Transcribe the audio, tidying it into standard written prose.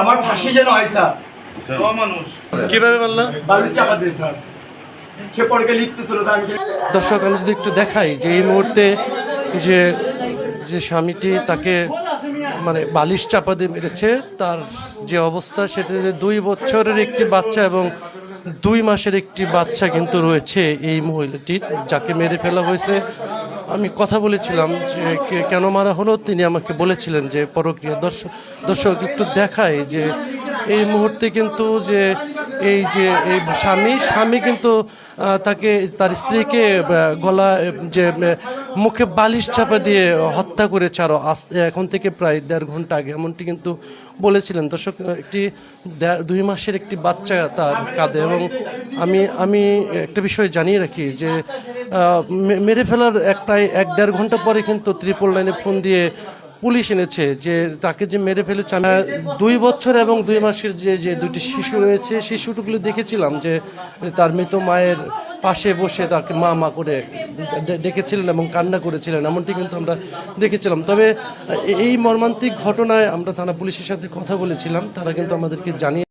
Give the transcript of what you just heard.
আমার ফাঁসি যেন হয় স্যার। কিভাবে বললো? বালুর চাপা দিয়ে স্যার, সে পরকে লিখতে ছিল স্যার। দর্শক, আমি যদি একটু দেখাই যে এই মুহূর্তে যে যে স্বামীটি তাকে মানে বালিশ চাপা দিয়ে মেরেছে, তার যে অবস্থা সেটাতে 2 বছরের একটি বাচ্চা এবং 2 মাসের একটি বাচ্চা কিন্তু রয়েছে এই মহিলাটির, যাকে মেরে ফেলা হয়েছে। আমি কথা বলেছিলাম যে কেন মারা হলো, তিনি আমাকে বলেছিলেন যে পরক্রিয়া। দর্শক একটু দেখায় যে এই মুহূর্তে কিন্তু যে এই স্বামী কিন্তু তাকে, তার স্ত্রীকে গলা যে মুখে বালিশ চাপা দিয়ে হত্যা করেছে আরও এখন থেকে প্রায় 1.5 ঘন্টা আগে, এমনটি কিন্তু বলেছিলেন। দর্শক, একটি 2 মাসের একটি বাচ্চা তার কাঁধে। এবং আমি একটা বিষয় জানিয়ে রাখি যে মেরে ফেলার প্রায় 1-1.5 ঘন্টা পরে কিন্তু 999 ফোন দিয়ে পুলিশ এনেছে যে তাকে যে মেরে ফেলেছে। 2 বছর এবং 2 মাসের যে 2টি শিশু রয়েছে, শিশুগুলো দেখেছিলাম যে তার মৃত মায়ের পাশে বসে তাকে মা মা করে ডেকেছিলেন এবং কান্না করেছিলেন, এমনটি কিন্তু আমরা দেখেছিলাম। তবে এই মর্মান্তিক ঘটনায় আমরা থানা পুলিশের সাথে কথা বলেছিলাম, তারা কিন্তু আমাদেরকে জানিয়ে